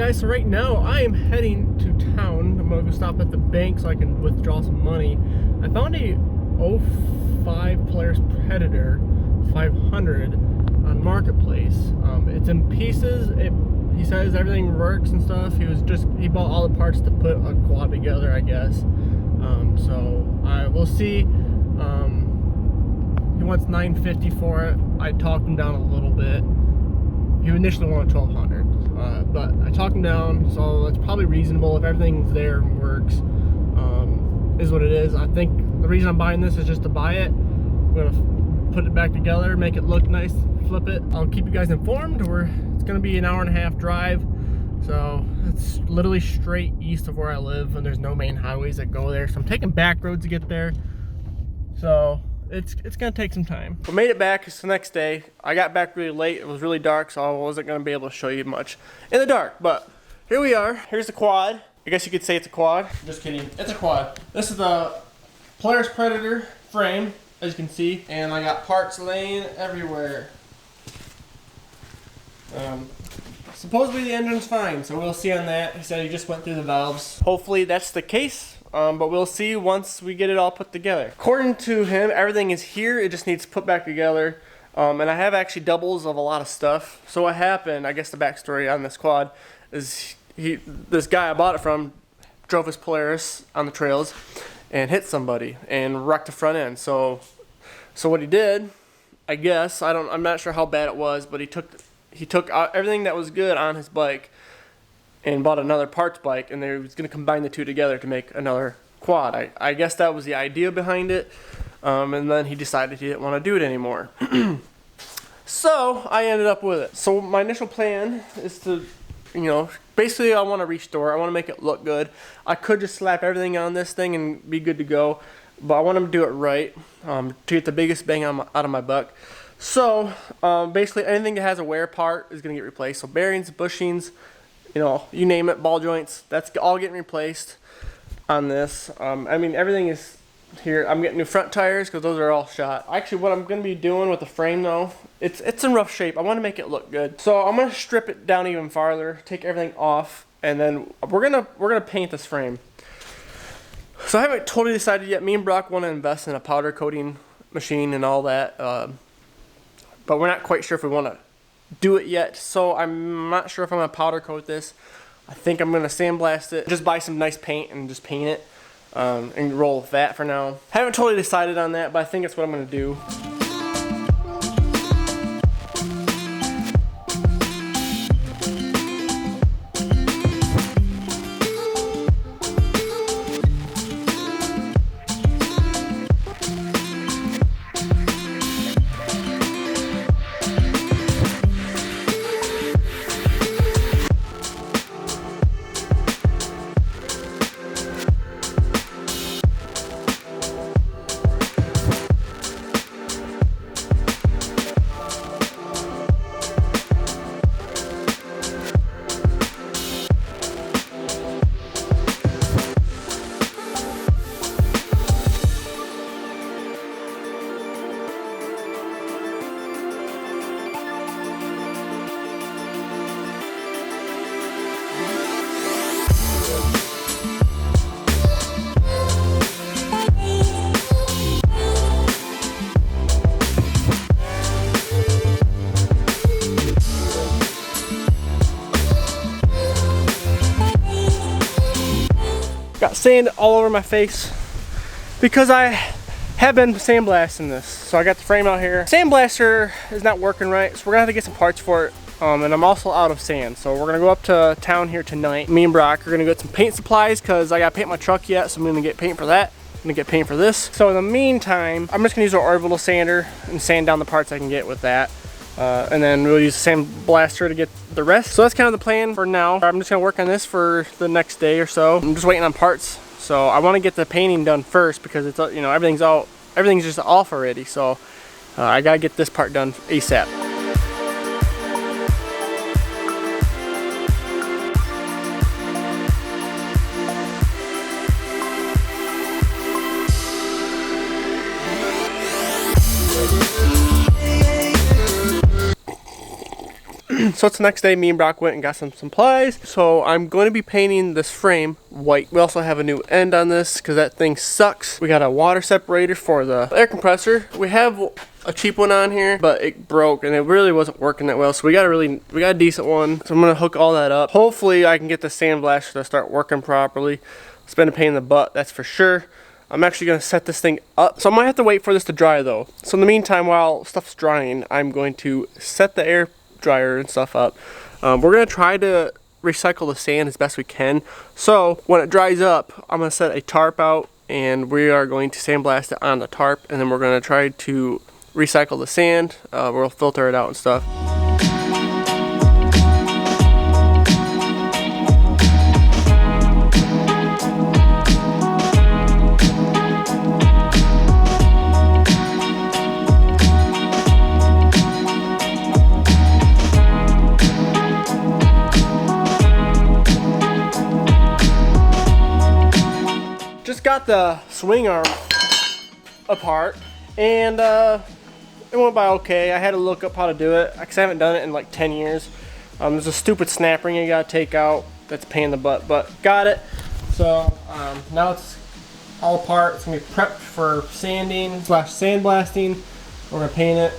guys, so right now I am heading to town. I'm gonna go stop at the bank so I can withdraw some money. I found a 05 Polaris Predator 500 on Marketplace. It's in pieces. He says everything works and stuff. He bought all the parts to put a quad together, I guess. So we'll see. He wants $950 for it. I talked him down a little bit. He initially wanted $1,200, but I talked him down, so it's probably reasonable if everything's there and works. Is what it is. I think the reason I'm buying this is just to buy it. I'm gonna put it back together, make it look nice, flip it. I'll keep you guys informed. It's gonna be an hour-and-a-half drive, so it's literally straight east of where I live, and there's no main highways that go there. So I'm taking back roads to get there. So it's gonna take some time. We made it back. It's the next day. I got back really late. It was really dark, so I wasn't gonna be able to show you much in the dark. But here we are. Here's the quad. I guess you could say it's a quad. Just kidding. It's a quad. This is the Polaris Predator frame, as you can see, and I got parts laying everywhere. Supposedly the engine's fine, so we'll see on that. He said he just went through the valves. Hopefully that's the case. But we'll see once we get it all put together. According to him, everything is here. It just needs put back together. And I have actually doubles of a lot of stuff. So what happened, I guess the backstory on this quad is this guy I bought it from drove his Polaris on the trails and hit somebody and wrecked the front end. So what he did, I guess, I'm not sure how bad it was, but he took everything that was good on his bike and bought another parts bike, and they was going to combine the two together to make another quad. I guess that was the idea behind it, and then he decided he didn't want to do it anymore. So I ended up with it. So my initial plan is to, basically I want to restore. I want to make it look good. I could just slap everything on this thing and be good to go, but I want to do it right to get the biggest bang out of my buck. So basically anything that has a wear part is going to get replaced. So bearings, bushings, you name it, ball joints, that's all getting replaced on this. I mean, everything is here. I'm getting new front tires because those are all shot. Actually, what I'm going to be doing with the frame though, it's in rough shape. I want to make it look good. So I'm going to strip it down even farther, take everything off, and then we're gonna paint this frame. So I haven't totally decided yet. Me and Brock want to invest in a powder coating machine and all that, but we're not quite sure if we want to do it yet, so I'm not sure if I'm gonna powder coat this. I think I'm gonna sandblast it, just buy some nice paint and just paint it, and roll with that for now. Haven't totally decided on that, but I think that's what I'm gonna do. Got sand all over my face because I have been sandblasting this. So I got the frame out here. Sandblaster is not working right, so we're gonna have to get some parts for it. And I'm also out of sand, so we're gonna go up to town here tonight. Me and Brock are gonna get some paint supplies because I gotta paint my truck yet, so I'm gonna get paint for that. I'm gonna get paint for this. So in the meantime, I'm just gonna use our orbital sander and sand down the parts I can get with that. And then we'll use the Sandblaster to get the rest. So that's kind of the plan for now. I'm just gonna work on this for the next day or so. I'm just waiting on parts. So I want to get the painting done first because it's, everything's just off already. So I gotta get this part done ASAP. So it's the next day, me and Brock went and got some supplies. So I'm going to be painting this frame white. We also have a new end on this because that thing sucks. We got a water separator for the air compressor. We have a cheap one on here, but it broke and it really wasn't working that well. So we got a decent one. So I'm gonna hook all that up. Hopefully I can get the sandblaster to start working properly. It's been a pain in the butt, that's for sure. I'm actually gonna set this thing up. So I might have to wait for this to dry though. So in the meantime, while stuff's drying, I'm going to set the air dryer and stuff up. We're gonna try to recycle the sand as best we can. So when it dries up, I'm gonna set a tarp out and we are going to sandblast it on the tarp, and then we're gonna try to recycle the sand. We'll filter it out and stuff. Just got the swing arm apart, and it went by okay. I had to look up how to do it because I haven't done it in like 10 years. There's a stupid snap ring you gotta take out. That's a pain in the butt, but got it. So now it's all apart. It's gonna be prepped for sanding / sandblasting. We're gonna paint it.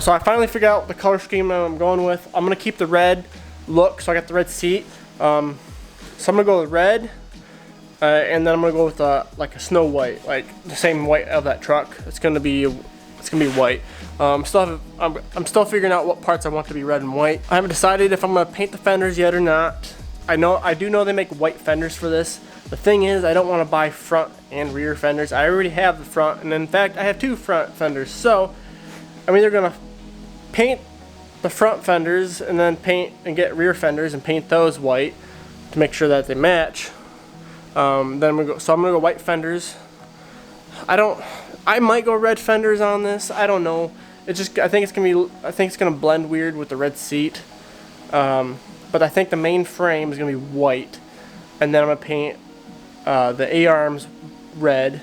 So I finally figured out the color scheme I'm going with. I'm gonna keep the red look, so I got the red seat. So I'm gonna go with red, and then I'm gonna go with like a snow white, like the same white of that truck. It's gonna be white. I'm still figuring out what parts I want to be red and white. I haven't decided if I'm gonna paint the fenders yet or not. I do know they make white fenders for this. The thing is, I don't want to buy front and rear fenders. I already have the front, and in fact, I have 2 front fenders. So I'm either gonna paint the front fenders and then paint and get rear fenders and paint those white to make sure that they match. I'm gonna go white fenders. I might go red fenders on this. I don't know. I think it's gonna blend weird with the red seat. But I think the main frame is gonna be white, and then I'm gonna paint the A-arms red,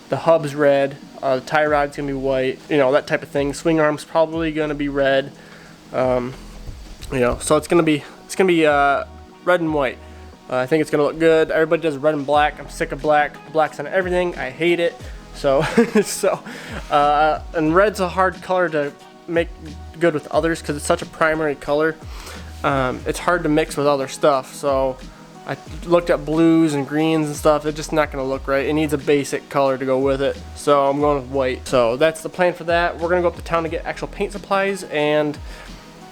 the hubs red, the tie rod's gonna be white. You know, that type of thing. Swing arms probably gonna be red. You know, so it's gonna be red and white. I think it's gonna look good. Everybody does red and black. I'm sick of black. Black's on everything. I hate it. So, and red's a hard color to make good with others because it's such a primary color. It's hard to mix with other stuff. So I looked at blues and greens and stuff. It's just not gonna look right. It needs a basic color to go with it. So I'm going with white. So that's the plan for that. We're gonna go up to town to get actual paint supplies, and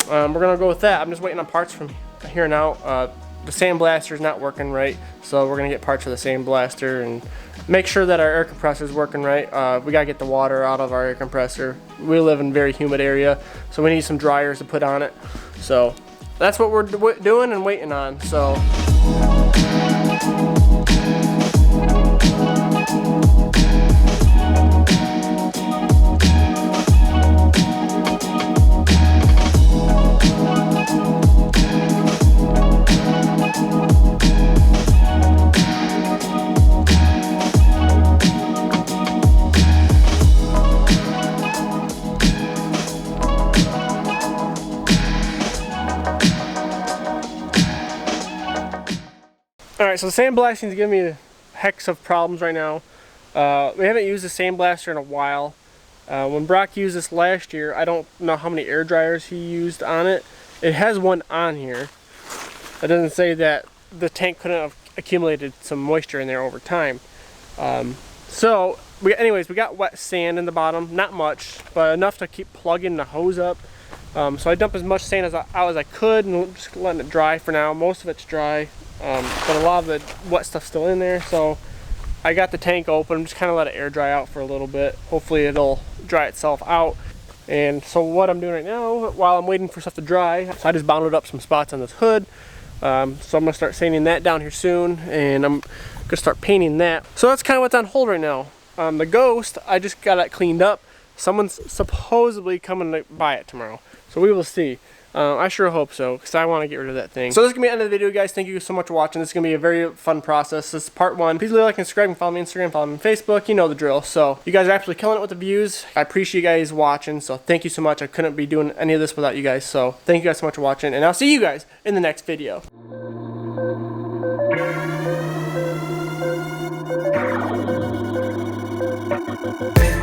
we're gonna go with that. I'm just waiting on parts from here now. The sandblaster is not working right, so we're gonna get parts for the sandblaster and make sure that our air compressor is working right. We gotta get the water out of our air compressor. We live in a very humid area, so we need some dryers to put on it. So that's what we're doing and waiting on. So. Alright, so the sandblasting is giving me hex of problems right now. We haven't used the sandblaster in a while. When Brock used this last year, I don't know how many air dryers he used on it. It has one on here. It doesn't say that the tank couldn't have accumulated some moisture in there over time. Anyways, we got wet sand in the bottom, not much, but enough to keep plugging the hose up. So I dumped as much sand out as I could and just letting it dry for now. Most of it's dry. But a lot of the wet stuff's still in there, so I got the tank open. I'm just kind of let it air dry out for a little bit. Hopefully it'll dry itself out. And so what I'm doing right now, while I'm waiting for stuff to dry, so I just bounded up some spots on this hood. So I'm gonna start sanding that down here soon, and I'm gonna start painting that. So that's kind of what's on hold right now. The Ghost, I just got it cleaned up. Someone's supposedly coming to buy it tomorrow, so we will see. I sure hope so, because I want to get rid of that thing. So this is going to be the end of the video, guys. Thank you so much for watching. This is going to be a very fun process. This is part 1. Please leave a like and subscribe and follow me on Instagram, follow me on Facebook. You know the drill. So you guys are absolutely killing it with the views. I appreciate you guys watching, so thank you so much. I couldn't be doing any of this without you guys, so thank you guys so much for watching, and I'll see you guys in the next video. Baby,